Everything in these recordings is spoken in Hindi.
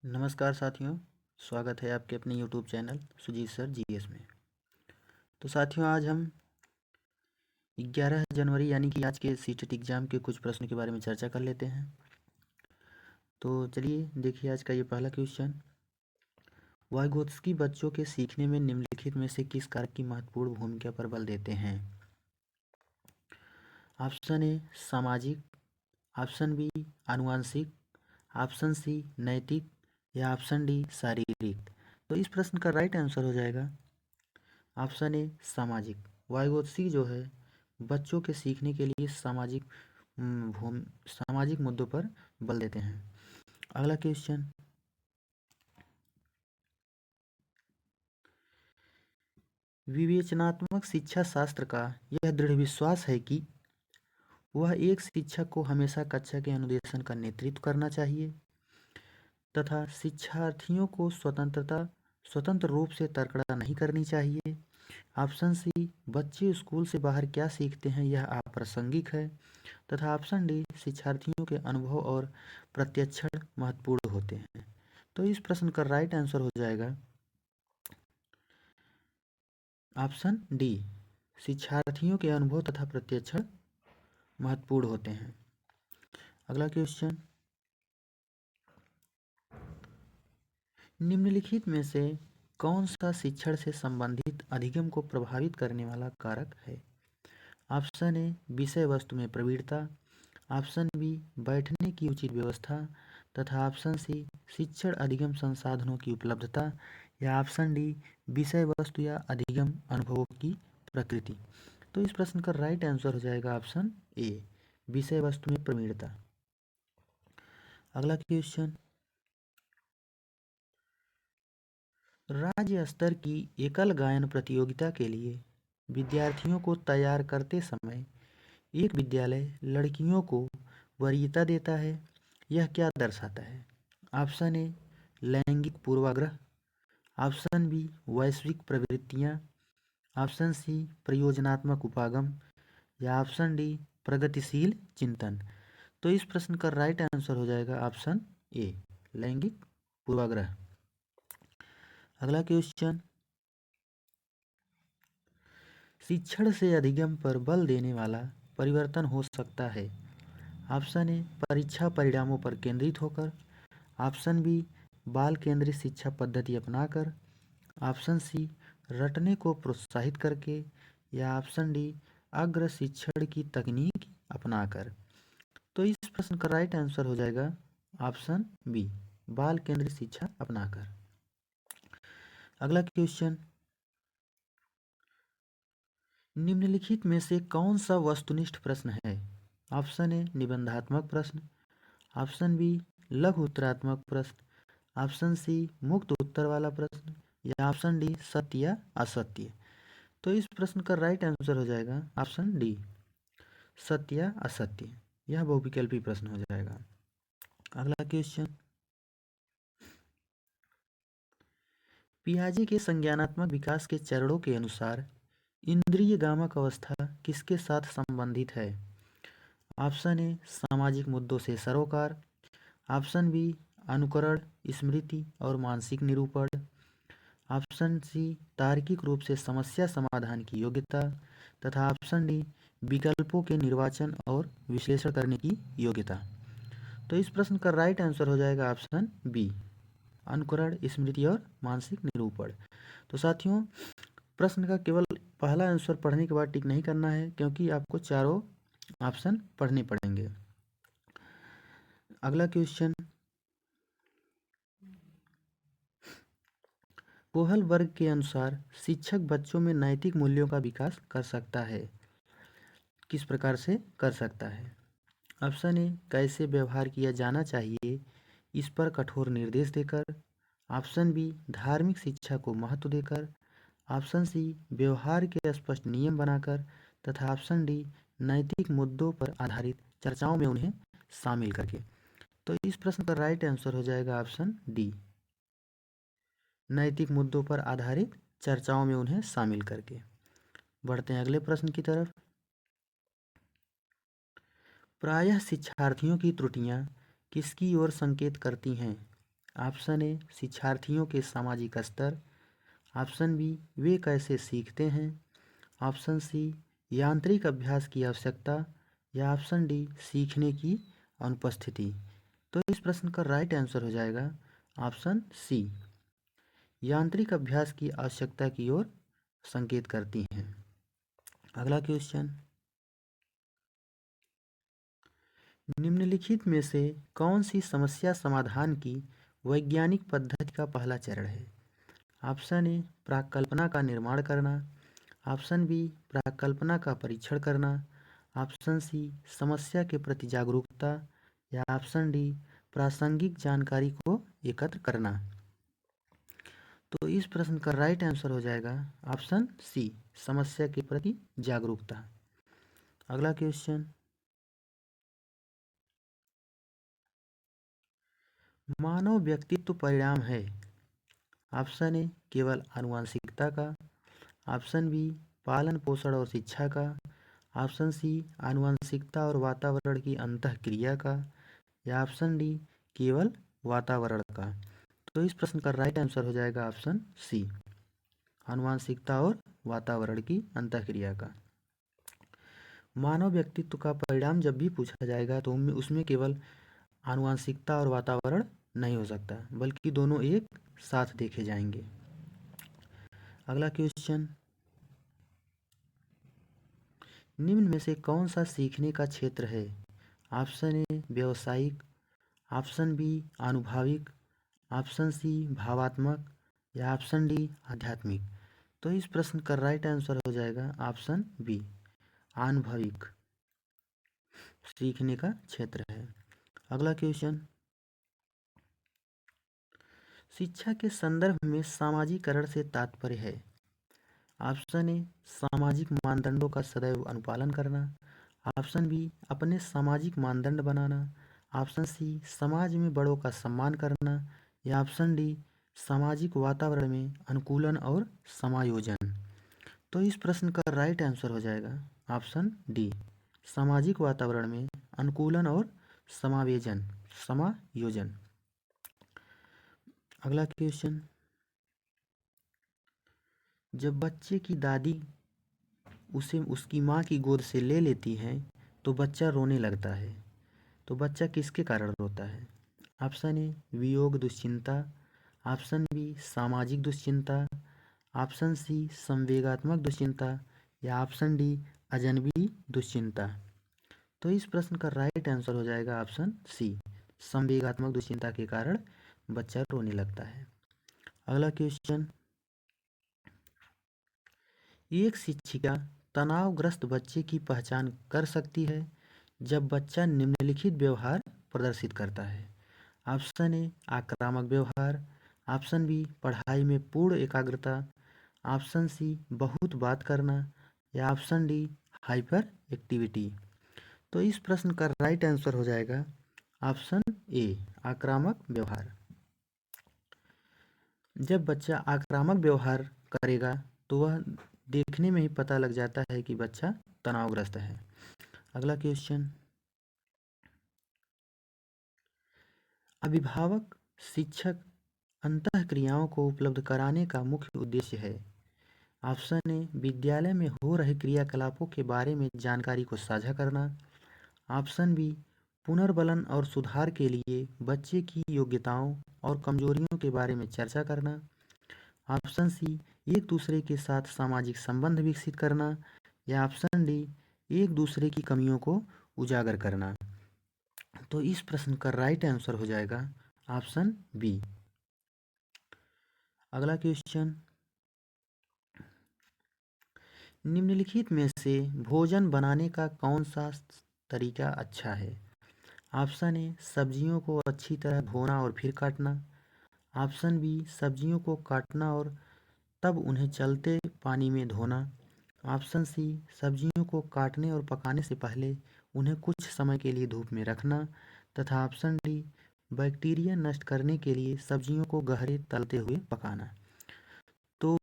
नमस्कार साथियों, स्वागत है आपके अपने YouTube channel Sujeet sir GS में। तो साथियों, आज हम 11 जनवरी यानी कि आज के सीटेट एग्ज़ाम के कुछ प्रश्नों के बारे में चर्चा कर लेते हैं। तो चलिए देखिए आज का ये पहला क्वेश्चन। वाइगोत्स्की बच्चों के सीखने में निम्नलिखित में से किस कारक की महत्वपूर्ण भूमिका पर बल देते हैं? ऑप्शन ए सामाजिक, ऑप्शन बी आनुवंशिक, ऑप्शन सी नैतिक या ऑप्शन डी शारीरिक। तो इस प्रश्न का राइट आंसर हो जाएगा ऑप्शन ए सामाजिक। वाइगोत्स्की जो है बच्चों के सीखने के लिए सामाजिक मुद्दों पर बल देते हैं। अगला क्वेश्चन, विवेचनात्मक शिक्षा शास्त्र का यह दृढ़ विश्वास है कि वह एक शिक्षक को हमेशा कक्षा के अनुदेशन का नेतृत्व करना चाहिए तथा शिक्षार्थियों को स्वतंत्र रूप से तर्कड़ा नहीं करनी चाहिए। ऑप्शन सी बच्चे स्कूल से बाहर क्या सीखते हैं यह अप्रासंगिक है तथा ऑप्शन डी शिक्षार्थियों के अनुभव और प्रत्यक्षण महत्वपूर्ण होते हैं। तो इस प्रश्न का राइट आंसर हो जाएगा ऑप्शन डी शिक्षार्थियों के अनुभव तथा प्रत्यक्षण महत्वपूर्ण होते हैं। अगला क्वेश्चन, निम्नलिखित में से कौन सा शिक्षण से संबंधित अधिगम को प्रभावित करने वाला कारक है? ऑप्शन ए विषय वस्तु में प्रवीणता, ऑप्शन बी बैठने की उचित व्यवस्था तथा ऑप्शन सी शिक्षण अधिगम संसाधनों की उपलब्धता या ऑप्शन डी विषय वस्तु या अधिगम अनुभवों की प्रकृति। तो इस प्रश्न का राइट आंसर हो जाएगा ऑप्शन ए विषय वस्तु में प्रवीणता। अगला क्वेश्चन, राज्य स्तर की एकल गायन प्रतियोगिता के लिए विद्यार्थियों को तैयार करते समय एक विद्यालय लड़कियों को वरीयता देता है, यह क्या दर्शाता है? ऑप्शन ए लैंगिक पूर्वाग्रह, ऑप्शन बी वैश्विक प्रवृत्तियाँ, ऑप्शन सी प्रयोजनात्मक उपागम या ऑप्शन डी प्रगतिशील चिंतन। तो इस प्रश्न का राइट आंसर हो जाएगा ऑप्शन ए लैंगिक पूर्वाग्रह। अगला क्वेश्चन, शिक्षण से अधिगम पर बल देने वाला परिवर्तन हो सकता है। ऑप्शन ए परीक्षा परिणामों पर केंद्रित होकर, ऑप्शन बी बाल केंद्रित शिक्षा पद्धति अपनाकर, ऑप्शन सी रटने को प्रोत्साहित करके या ऑप्शन डी अग्र शिक्षण की तकनीक अपनाकर। तो इस प्रश्न का राइट आंसर हो जाएगा ऑप्शन बी बाल केंद्रित शिक्षा अपनाकर। अगला क्वेश्चन, निम्नलिखित में से कौन सा वस्तुनिष्ठ प्रश्न है? ऑप्शन ए निबंधात्मक प्रश्न, ऑप्शन बी लघु उत्तरात्मक प्रश्न, ऑप्शन सी मुक्त उत्तर वाला प्रश्न या ऑप्शन डी सत्य या असत्य। तो इस प्रश्न का राइट आंसर हो जाएगा ऑप्शन डी सत्य या असत्य। यह बहुविकल्पी प्रश्न हो जाएगा। अगला क्वेश्चन, पियाजे के संज्ञानात्मक विकास के चरणों के अनुसार इंद्रिय गामक अवस्था किसके साथ संबंधित है? ऑप्शन ए सामाजिक मुद्दों से सरोकार, ऑप्शन बी अनुकरण, स्मृति और मानसिक निरूपण, ऑप्शन सी तार्किक रूप से समस्या समाधान की योग्यता तथा ऑप्शन डी विकल्पों के निर्वाचन और विश्लेषण करने की योग्यता। तो इस प्रश्न का राइट आंसर हो जाएगा ऑप्शन बी अनुकरण, स्मृति और मानसिक निरूपण। तो साथियों, प्रश्न का केवल पहला आंसर पढ़ने के बाद टिक नहीं करना है क्योंकि आपको चारों ऑप्शन पढ़ने पड़ेंगे। अगला क्वेश्चन, कोहल वर्ग के अनुसार शिक्षक बच्चों में नैतिक मूल्यों का विकास कर सकता है। किस प्रकार से कर सकता है? ऑप्शन ए कैसे व्यवहार किया जाना चाहिए इस पर कठोर निर्देश देकर, ऑप्शन बी धार्मिक शिक्षा को महत्व देकर, ऑप्शन सी व्यवहार के स्पष्ट नियम बनाकर तथा ऑप्शन डी नैतिक मुद्दों पर आधारित चर्चाओं में उन्हें शामिल करके। तो इस प्रश्न का राइट आंसर हो जाएगा ऑप्शन डी नैतिक मुद्दों पर आधारित चर्चाओं में उन्हें शामिल करके। बढ़ते हैं अगले प्रश्न की तरफ। प्रायः शिक्षार्थियों की त्रुटियां किसकी ओर संकेत करती हैं? ऑप्शन ए शिक्षार्थियों के सामाजिक स्तर, ऑप्शन बी वे कैसे सीखते हैं, ऑप्शन सी यांत्रिक अभ्यास की आवश्यकता, या ऑप्शन डी सीखने की अनुपस्थिति। तो इस प्रश्न का राइट आंसर हो जाएगा ऑप्शन सी, यांत्रिक अभ्यास की आवश्यकता की ओर संकेत करती हैं। अगला क्वेश्चन, निम्नलिखित में से कौन सी समस्या समाधान की वैज्ञानिक पद्धति का पहला चरण है? ऑप्शन ए प्राक्कल्पना का निर्माण करना, ऑप्शन बी प्राक्कल्पना का परीक्षण करना, ऑप्शन सी समस्या के प्रति जागरूकता, या ऑप्शन डी प्रासंगिक जानकारी को एकत्र करना। तो इस प्रश्न का राइट आंसर हो जाएगा ऑप्शन सी, समस्या के प्रति जागरूकता। अगला क्वेश्चन, मानव व्यक्तित्व परिणाम है। ऑप्शन ए केवल आनुवंशिकता का, ऑप्शन बी पालन पोषण और शिक्षा का, ऑप्शन सी आनुवंशिकता और वातावरण की अंतःक्रिया का, या ऑप्शन डी केवल वातावरण का। तो इस प्रश्न का राइट आंसर हो जाएगा ऑप्शन सी, आनुवंशिकता और वातावरण की अंतःक्रिया का। मानव व्यक्तित्व का परिणाम जब भी पूछा जाएगा तो उसमें केवल आनुवंशिकता और वातावरण नहीं हो सकता, बल्कि दोनों एक साथ देखे जाएंगे। अगला क्वेश्चन, निम्न में से कौन सा सीखने का क्षेत्र है? ऑप्शन ए व्यावसायिक, ऑप्शन बी आनुभविक, ऑप्शन सी भावात्मक, या ऑप्शन डी आध्यात्मिक। तो इस प्रश्न का राइट आंसर हो जाएगा ऑप्शन बी, आनुभविक सीखने का क्षेत्र है। अगला क्वेश्चन, शिक्षा के संदर्भ में सामाजिकरण से तात्पर्य है। ऑप्शन ए सामाजिक मानदंडों का सदैव अनुपालन करना, ऑप्शन बी अपने सामाजिक मानदंड बनाना, ऑप्शन सी समाज में बड़ों का सम्मान करना, या ऑप्शन डी सामाजिक वातावरण में अनुकूलन और समायोजन। तो इस प्रश्न का राइट आंसर हो जाएगा ऑप्शन डी, सामाजिक वातावरण में अनुकूलन और समायोजन। अगला क्वेश्चन, जब बच्चे की दादी उसे उसकी माँ की गोद से ले लेती है तो बच्चा रोने लगता है, तो बच्चा किसके कारण रोता है? ऑप्शन ए वियोग दुश्चिंता, ऑप्शन बी सामाजिक दुश्चिंता, ऑप्शन सी संवेगात्मक दुश्चिंता, या ऑप्शन डी अजनबी दुश्चिंता। तो इस प्रश्न का राइट आंसर हो जाएगा ऑप्शन सी, संवेगात्मक दुश्चिंता के कारण बच्चा रोने लगता है। अगला क्वेश्चन, एक शिक्षिका तनावग्रस्त बच्चे की पहचान कर सकती है जब बच्चा निम्नलिखित व्यवहार प्रदर्शित करता है। ऑप्शन ए आक्रामक व्यवहार, ऑप्शन बी पढ़ाई में पूर्ण एकाग्रता, ऑप्शन सी बहुत बात करना, या ऑप्शन डी हाइपर एक्टिविटी। तो इस प्रश्न का राइट आंसर हो जाएगा ऑप्शन ए, आक्रामक व्यवहार। जब बच्चा आक्रामक व्यवहार करेगा तो वह देखने में ही पता लग जाता है कि बच्चा तनावग्रस्त है। अगला क्वेश्चन, अभिभावक शिक्षक अंतःक्रियाओं को उपलब्ध कराने का मुख्य उद्देश्य है। ऑप्शन ए विद्यालय में हो रहे क्रियाकलापों के बारे में जानकारी को साझा करना, ऑप्शन बी पुनर्बलन और सुधार के लिए बच्चे की योग्यताओं और कमजोरियों के बारे में चर्चा करना, ऑप्शन सी एक दूसरे के साथ सामाजिक संबंध विकसित करना, या ऑप्शन डी एक दूसरे की कमियों को उजागर करना। तो इस प्रश्न का राइट आंसर हो जाएगा ऑप्शन बी। अगला क्वेश्चन, निम्नलिखित में से भोजन बनाने का कौन सा तरीका अच्छा है? ऑप्शन ए सब्जियों को अच्छी तरह धोना और फिर काटना, ऑप्शन बी सब्जियों को काटना और तब उन्हें चलते पानी में धोना, ऑप्शन सी सब्जियों को काटने और पकाने से पहले उन्हें कुछ समय के लिए धूप में रखना, तथा ऑप्शन डी बैक्टीरिया नष्ट करने के लिए सब्जियों को गहरे तलते हुए पकाना। तो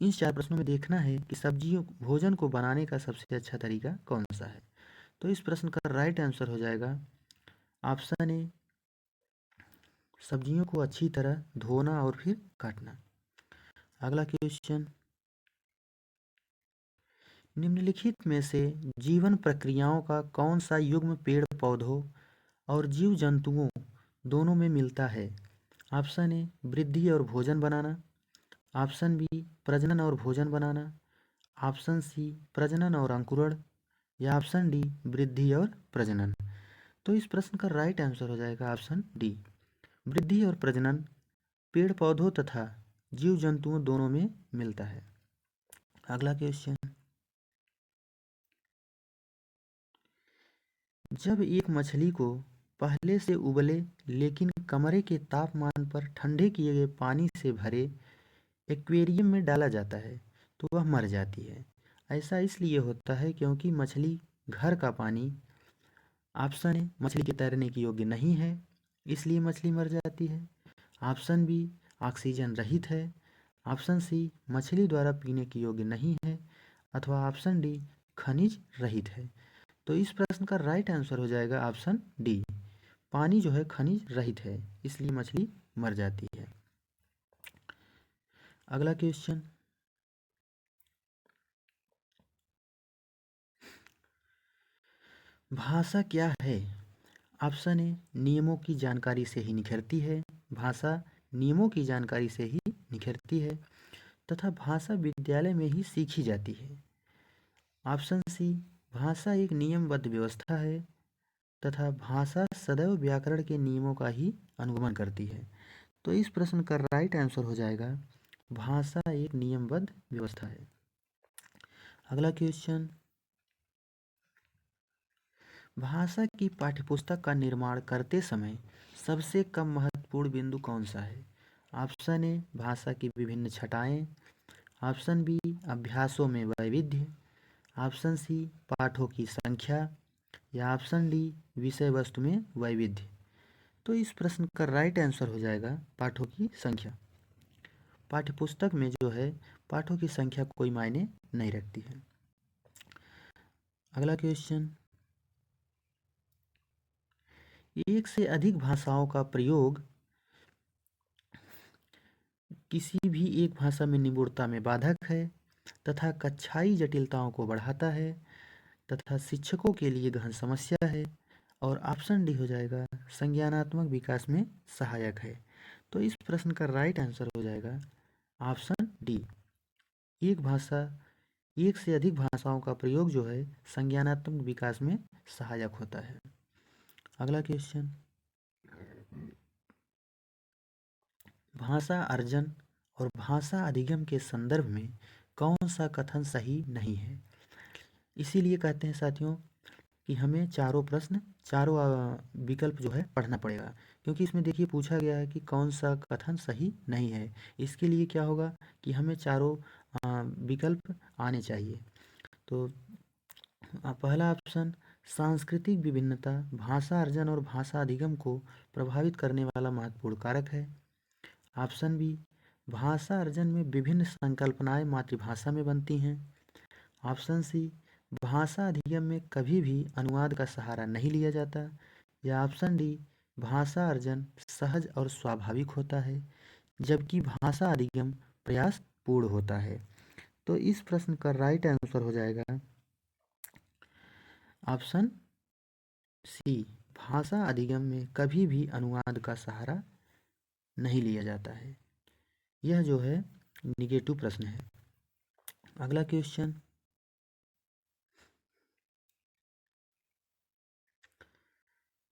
इन 4 प्रश्नों में देखना है कि सब्जियों भोजन को बनाने का सबसे अच्छा तरीका कौन सा है। तो इस प्रश्न का राइट आंसर हो जाएगा ऑप्शन ए सब्जियों को अच्छी तरह धोना और फिर काटना। अगला क्वेश्चन, निम्नलिखित में से जीवन प्रक्रियाओं का कौन सा युग्म पेड़ पौधों और जीव जंतुओं दोनों में मिलता है? ऑप्शन ए वृद्धि और भोजन बनाना, ऑप्शन बी प्रजनन और भोजन बनाना, ऑप्शन सी प्रजनन और अंकुरण, या ऑप्शन डी वृद्धि और प्रजनन। तो इस प्रश्न का राइट आंसर हो जाएगा ऑप्शन डी, वृद्धि और प्रजनन पेड़ पौधों तथा जीव जंतुओं दोनों में मिलता है। अगला क्वेश्चन, जब एक मछली को पहले से उबले लेकिन कमरे के तापमान पर ठंडे किए गए पानी से भरे एक्वेरियम में डाला जाता है तो वह मर जाती है। ऐसा इसलिए होता है क्योंकि मछली घर का पानी, ऑप्शन ए मछली के तैरने के योग्य नहीं है इसलिए मछली मर जाती है, ऑप्शन बी ऑक्सीजन रहित है, ऑप्शन सी मछली द्वारा पीने के योग्य नहीं है, अथवा ऑप्शन डी खनिज रहित है। तो इस प्रश्न का राइट आंसर हो जाएगा ऑप्शन डी, पानी जो है खनिज रहित है इसलिए मछली मर जाती है। अगला क्वेश्चन, भाषा क्या है? ऑप्शन ए नियमों की जानकारी से ही निखरती है, भाषा नियमों की जानकारी से ही निखरती है तथा भाषा विद्यालय में ही सीखी जाती है, ऑप्शन सी भाषा एक नियमबद्ध व्यवस्था है तथा भाषा सदैव व्याकरण के नियमों का ही अनुगमन करती है। तो इस प्रश्न का राइट आंसर हो जाएगा भाषा एक नियमबद्ध व्यवस्था है। अगला क्वेश्चन, भाषा की पाठ्यपुस्तक का निर्माण करते समय सबसे कम महत्वपूर्ण बिंदु कौन सा है? ऑप्शन ए भाषा की विभिन्न छटाएं, ऑप्शन बी अभ्यासों में वैविध्य, ऑप्शन सी पाठों की संख्या, या ऑप्शन डी विषय वस्तु में वैविध्य। तो इस प्रश्न का राइट आंसर हो जाएगा पाठों की संख्या। पाठ्यपुस्तक में जो है पाठों की संख्या कोई मायने नहीं रखती है। अगला क्वेश्चन, एक से अधिक भाषाओं का प्रयोग किसी भी एक भाषा में निपुणता में बाधक है तथा कक्षाई जटिलताओं को बढ़ाता है तथा शिक्षकों के लिए गहन समस्या है, और ऑप्शन डी हो जाएगा संज्ञानात्मक विकास में सहायक है। तो इस प्रश्न का राइट आंसर हो जाएगा ऑप्शन डी, एक से अधिक भाषाओं का प्रयोग जो है संज्ञानात्मक विकास में सहायक होता है। अगला क्वेश्चन, भाषा अर्जन और भाषा अधिगम के संदर्भ में कौन सा कथन सही नहीं है? इसीलिए कहते हैं साथियों कि हमें चारों विकल्प जो है पढ़ना पड़ेगा, क्योंकि इसमें देखिए पूछा गया है कि कौन सा कथन सही नहीं है। इसके लिए क्या होगा कि हमें चारों विकल्प आने चाहिए। तो पहला ऑप्शन, सांस्कृतिक विभिन्नता भाषा अर्जन और भाषा अधिगम को प्रभावित करने वाला महत्वपूर्ण कारक है। ऑप्शन बी, भाषा अर्जन में विभिन्न संकल्पनाएं मातृभाषा में बनती हैं। ऑप्शन सी, भाषा अधिगम में कभी भी अनुवाद का सहारा नहीं लिया जाता, या ऑप्शन डी, भाषा अर्जन सहज और स्वाभाविक होता है जबकि भाषा अधिगम प्रयास पूर्ण होता है। तो इस प्रश्न का राइट आंसर हो जाएगा ऑप्शन सी, भाषा अधिगम में कभी भी अनुवाद का सहारा नहीं लिया जाता है। यह जो है निगेटिव प्रश्न है। अगला क्वेश्चन,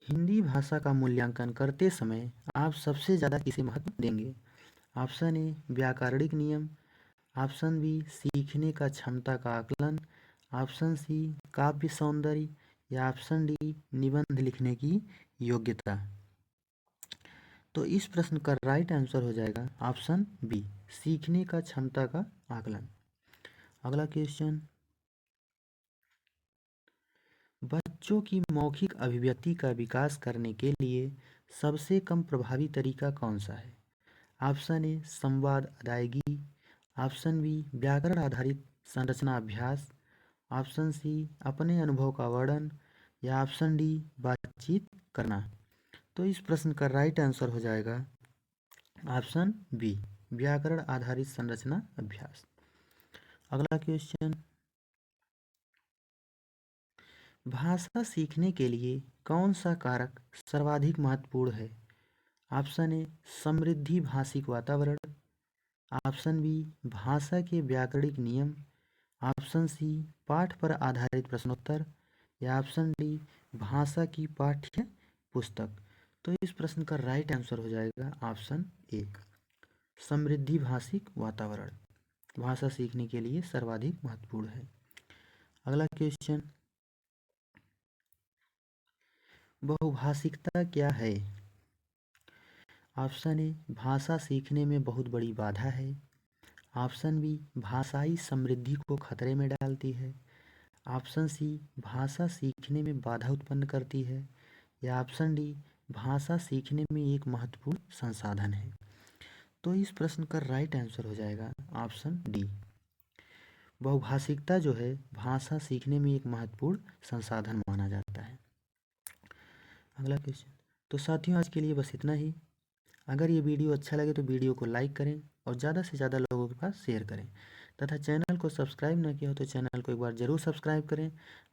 हिंदी भाषा का मूल्यांकन करते समय आप सबसे ज़्यादा किसे महत्व देंगे? ऑप्शन ए व्याकरणिक नियम, ऑप्शन बी सीखने का क्षमता का आकलन, ऑप्शन सी काव्य सौंदर्य, या ऑप्शन डी निबंध लिखने की योग्यता। तो इस प्रश्न का राइट आंसर हो जाएगा ऑप्शन बी, सीखने का क्षमता का आकलन। अगला क्वेश्चन, बच्चों की मौखिक अभिव्यक्ति का विकास करने के लिए सबसे कम प्रभावी तरीका कौन सा है? ऑप्शन ए संवाद अदायगी, ऑप्शन बी व्याकरण आधारित संरचना अभ्यास, ऑप्शन सी अपने अनुभव का वर्णन, या ऑप्शन डी बातचीत करना। तो इस प्रश्न का राइट आंसर हो जाएगा ऑप्शन बी, व्याकरण आधारित संरचना अभ्यास। अगला क्वेश्चन, भाषा सीखने के लिए कौन सा कारक सर्वाधिक महत्वपूर्ण है? ऑप्शन ए, समृद्धि भाषिक वातावरण। ऑप्शन बी, भाषा के व्याकरणिक नियम। ऑप्शन सी, पाठ पर आधारित प्रश्नोत्तर। या ऑप्शन डी, भाषा की पाठ्य पुस्तक। तो इस प्रश्न का राइट आंसर हो जाएगा ऑप्शन ए, समृद्धि भाषिक वातावरण भाषा सीखने के लिए सर्वाधिक महत्वपूर्ण है। अगला क्वेश्चन, बहुभाषिकता क्या है? ऑप्शन ए, भाषा सीखने में बहुत बड़ी बाधा है। ऑप्शन बी, भाषाई समृद्धि को खतरे में डालती है। ऑप्शन सी, भाषा सीखने में बाधा उत्पन्न करती है। या ऑप्शन डी, भाषा सीखने में एक महत्वपूर्ण संसाधन है। तो इस प्रश्न का राइट आंसर हो जाएगा ऑप्शन डी, बहुभाषिकता जो है भाषा सीखने में एक महत्वपूर्ण संसाधन माना जाता है। अगला क्वेश्चन, तो साथियों आज के लिए बस इतना ही। अगर ये वीडियो अच्छा लगे तो वीडियो को लाइक करें और ज़्यादा से ज़्यादा लोगों के पास शेयर करें, तथा चैनल को सब्सक्राइब न किया हो तो चैनल को एक बार ज़रूर सब्सक्राइब करें,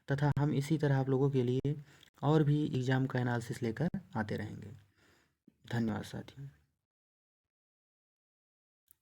तथा हम इसी तरह आप लोगों के लिए और भी एग्ज़ाम का एनालिसिस लेकर आते रहेंगे। धन्यवाद साथियों।